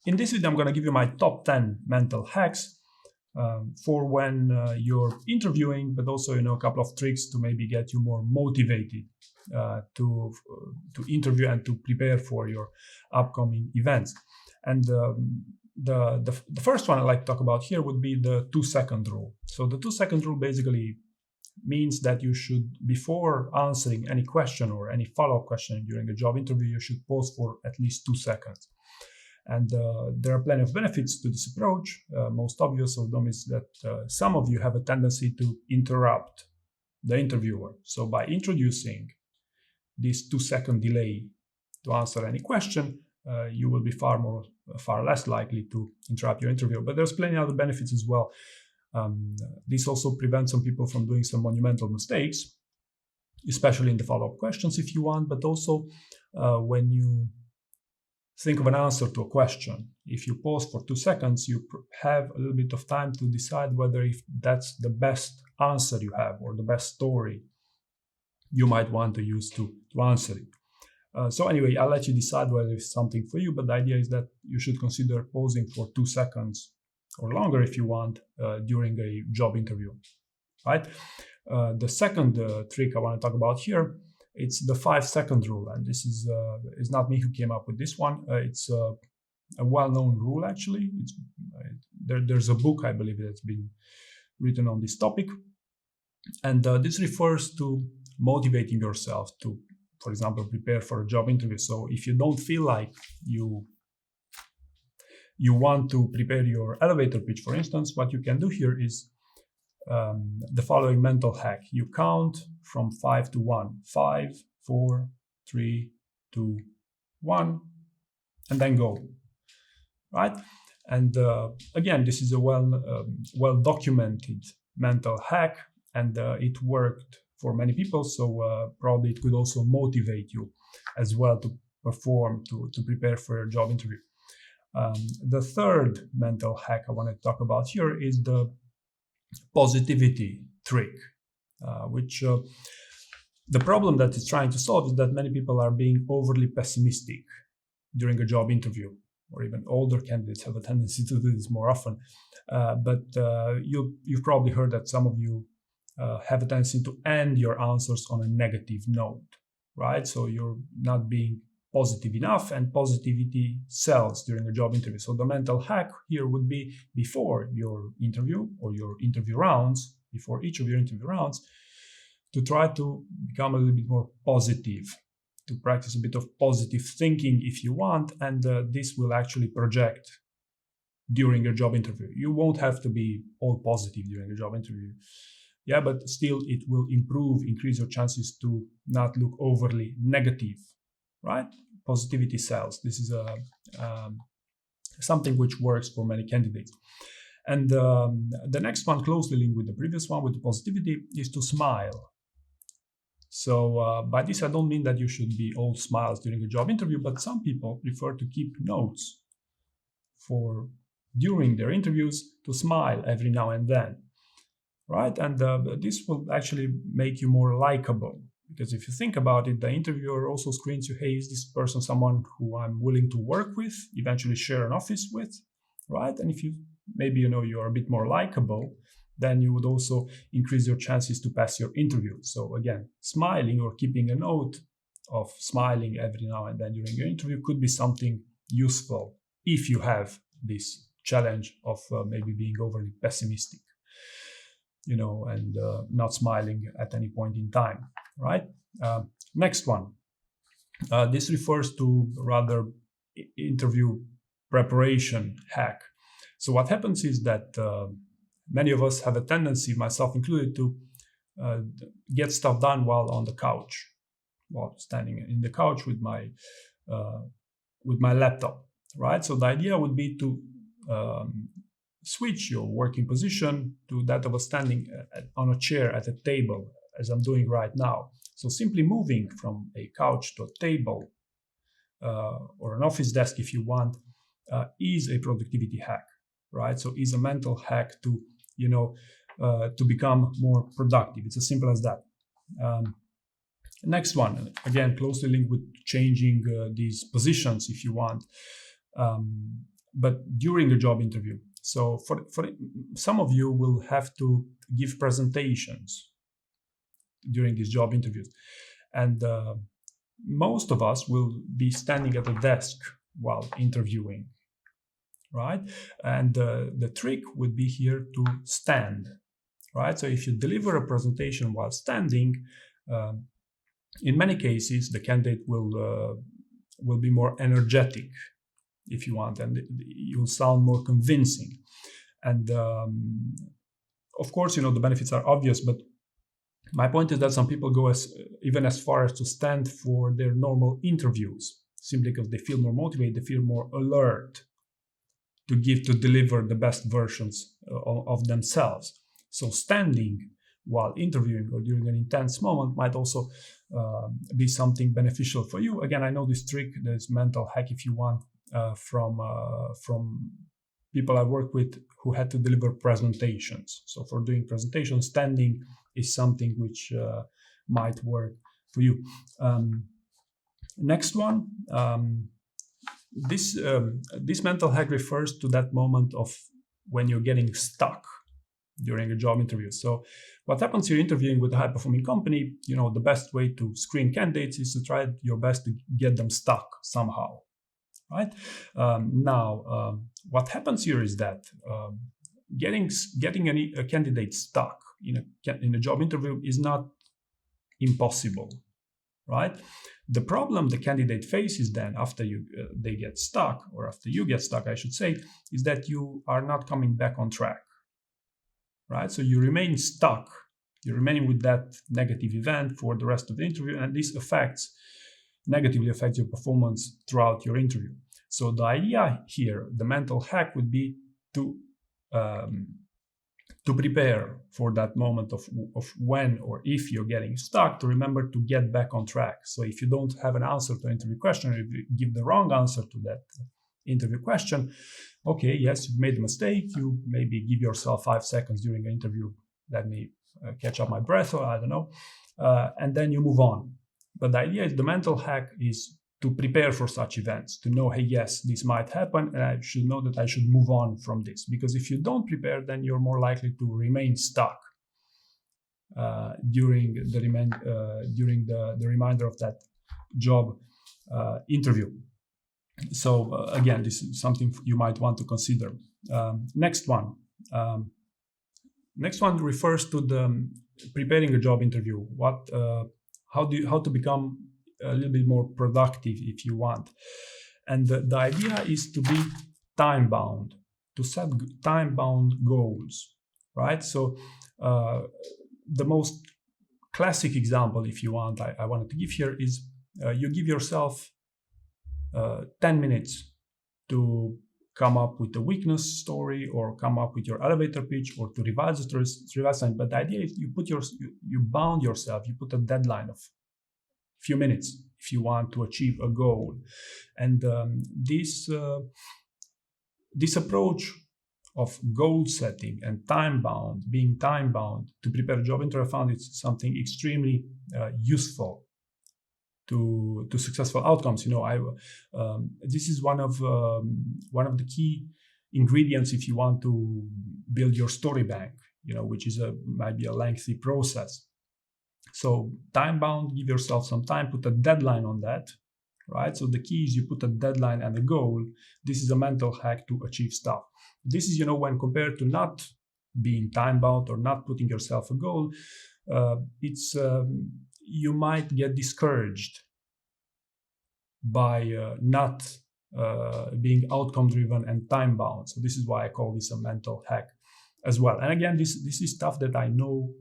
in this video, I'm going to give you my top 10 mental hacks for when you're interviewing, but also, a couple of tricks to maybe get you more motivated to interview and to prepare for your upcoming events. And the first one I'd like to talk about here would be the 2-second rule. So the 2-second rule basically means that you should, before answering any question or any follow-up question during a job interview, you should pause for at least 2 seconds. And there are plenty of benefits to this approach. Most obvious of them is that some of you have a tendency to interrupt the interviewer. So by introducing this 2-second delay to answer any question, you will be far less likely to interrupt your interview. But there's plenty of other benefits as well. This also prevents some people from doing some monumental mistakes, especially in the follow-up questions if you want, but also when you think of an answer to a question. If you pause for 2 seconds, you have a little bit of time to decide whether if that's the best answer you have or the best story you might want to use to answer it. So anyway, I'll let you decide whether it's something for you, but the idea is that you should consider pausing for 2 seconds or longer if you want during a job interview, right? The second trick I want to talk about here, it's the 5-second rule, and this is not me who came up with this one. It's a well-known rule, actually. There's a book, I believe, that's been written on this topic, and this refers to motivating yourself to, for example, prepare for a job interview. So if you don't feel like you want to prepare your elevator pitch, for instance, what you can do here is the following mental hack. You count from 5 to 1. 5, 4, 3, 2, 1, and then go. Right? And again, this is a well documented mental hack, and it worked for many people. So probably it could also motivate you as well to perform, to prepare for your job interview. The third mental hack I want to talk about here is the positivity trick, which the problem that it's trying to solve is that many people are being overly pessimistic during a job interview, or even older candidates have a tendency to do this more often. But you've probably heard that some of you have a tendency to end your answers on a negative note, right? So you're not being positive enough, and positivity sells during a job interview. So the mental hack here would be, before your interview or your interview rounds, before each of your interview rounds, to try to become a little bit more positive, to practice a bit of positive thinking if you want, and this will actually project during your job interview. You won't have to be all positive during a job interview. Yeah, but still it will increase your chances to not look overly negative, right? Positivity sells. This is something which works for many candidates. And the next one, closely linked with the previous one, with the positivity, is to smile. So by this, I don't mean that you should be all smiles during a job interview, but some people prefer to keep notes during their interviews, to smile every now and then, right? And this will actually make you more likable. Because if you think about it, the interviewer also screens you, hey, is this person someone who I'm willing to work with, eventually share an office with, right? And if you maybe you're a bit more likable, then you would also increase your chances to pass your interview. So again, smiling or keeping a note of smiling every now and then during your interview could be something useful if you have this challenge of maybe being overly pessimistic, and not smiling at any point in time. Right? Next one. This refers to rather interview preparation hack. So what happens is that many of us have a tendency, myself included, to get stuff done while on the couch, while standing in the couch with my laptop. Right? So the idea would be to switch your working position to that of a standing on a chair at a table, as I'm doing right now. So simply moving from a couch to a table or an office desk, if you want, is a productivity hack, right? So is a mental hack to, to become more productive. It's as simple as that. Next one, again, closely linked with changing these positions, if you want. but during a job interview. So for some of you will have to give presentations during these job interviews, and most of us will be standing at a desk while interviewing, right? And the trick would be here to stand, right? So if you deliver a presentation while standing, in many cases the candidate will be more energetic, if you want, and you'll sound more convincing. And of course, the benefits are obvious, but my point is that some people go even as far as to stand for their normal interviews, simply because they feel more motivated, they feel more alert to deliver the best versions of themselves. So standing while interviewing or during an intense moment might also be something beneficial for you. Again, I know this trick, this mental hack, if you want, from people I work with who had to deliver presentations. So for doing presentations, standing is something which might work for you. Next one, this mental hack refers to that moment of when you're getting stuck during a job interview. So what happens, you're interviewing with a high-performing company, the best way to screen candidates is to try your best to get them stuck somehow, right? What happens here is that getting a candidate stuck in a job interview is not impossible, right? The problem the candidate faces then after they get stuck, or after you get stuck, I should say, is that you are not coming back on track, right? So you remain stuck. You're remaining with that negative event for the rest of the interview, and this negatively affects your performance throughout your interview. So the idea here, the mental hack, would be to prepare for that moment of when or if you're getting stuck, to remember to get back on track. So if you don't have an answer to an interview question, or if you give the wrong answer to that interview question, okay, yes, you've made a mistake. You maybe give yourself 5 seconds during an interview, let me catch up my breath, or I don't know, and then you move on. But the idea is, the mental hack is to prepare for such events, to know, hey, yes, this might happen, and I should know that I should move on from this. Because if you don't prepare, then you're more likely to remain stuck during the remainder of that job interview. So again, this is something you might want to consider. Next one refers to the preparing a job interview. How to become a little bit more productive, if you want. And the idea is to be time-bound, to set time-bound goals, right? So the most classic example, if you want, I wanted to give here is you give yourself 10 minutes to come up with a weakness story, or come up with your elevator pitch, or to revise it. But the idea is you bound yourself, you put a deadline of few minutes if you want to achieve a goal. And this approach of goal setting and being time bound to prepare a job interview, I found it's something extremely useful to successful outcomes. This is one of the key ingredients if you want to build your story bank, which is might be a lengthy process. So time-bound, give yourself some time, put a deadline on that, right? So the key is you put a deadline and a goal. This is a mental hack to achieve stuff. This is, when compared to not being time-bound or not putting yourself a goal, you might get discouraged by not being outcome-driven and time-bound. So this is why I call this a mental hack as well. And again, this is stuff that I know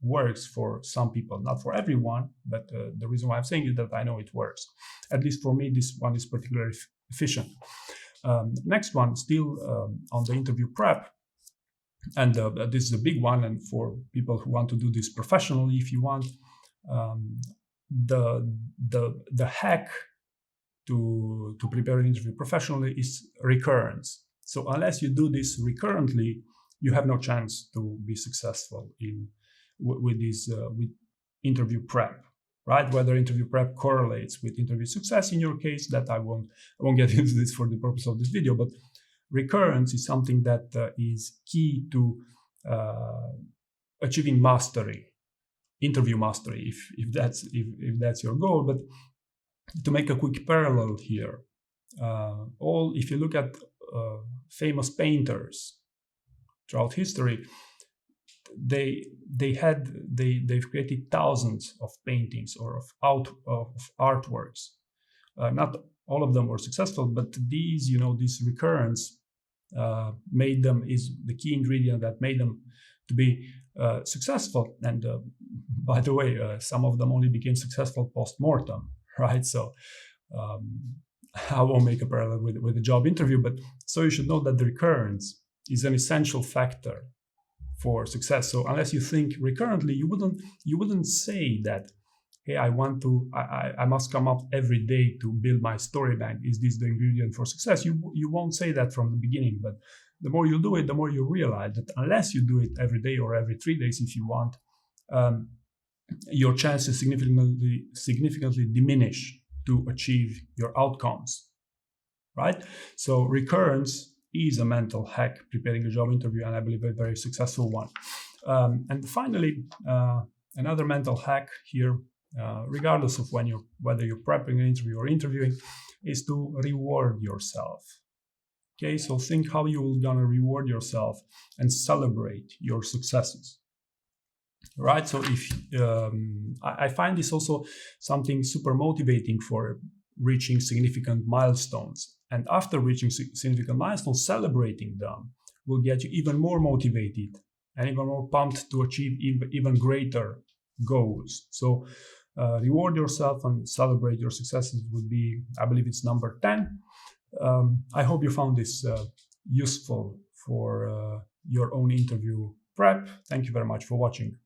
works for some people, not for everyone, but the reason why I'm saying is that I know it works. At least for me, this one is particularly efficient. Next one, still on the interview prep, and this is a big one, and for people who want to do this professionally, if you want, the hack to prepare an interview professionally is recurrence. So unless you do this recurrently, you have no chance to be successful with interview prep, right? Whether interview prep correlates with interview success in your case, that I won't get into this for the purpose of this video, but recurrence is something that is key to achieving mastery, interview mastery, if that's your goal. But to make a quick parallel here, if you look at famous painters throughout history, they've created thousands of paintings or of artworks. Not all of them were successful, but this recurrence made them, is the key ingredient that made them to be successful. And by the way, some of them only became successful post-mortem, right? So I won't make a parallel with a job interview, but so you should know that the recurrence is an essential factor for success. So unless you think recurrently, you wouldn't say that, hey, I must come up every day to build my story bank. Is this the ingredient for success? You won't say that from the beginning, but the more you do it, the more you realize that unless you do it every day or every 3 days, if you want, your chances significantly diminish to achieve your outcomes, right? So recurrence is a mental hack preparing a job interview, and I believe a very successful one. And finally, another mental hack here, regardless of whether you're prepping an interview or interviewing, is to reward yourself. Okay, so think how you're gonna reward yourself and celebrate your successes. Right, so if I find this also something super motivating for reaching significant milestones. And after reaching significant milestones, celebrating them will get you even more motivated and even more pumped to achieve even greater goals. So reward yourself and celebrate your successes would be, I believe it's number 10. I hope you found this useful for your own interview prep. Thank you very much for watching.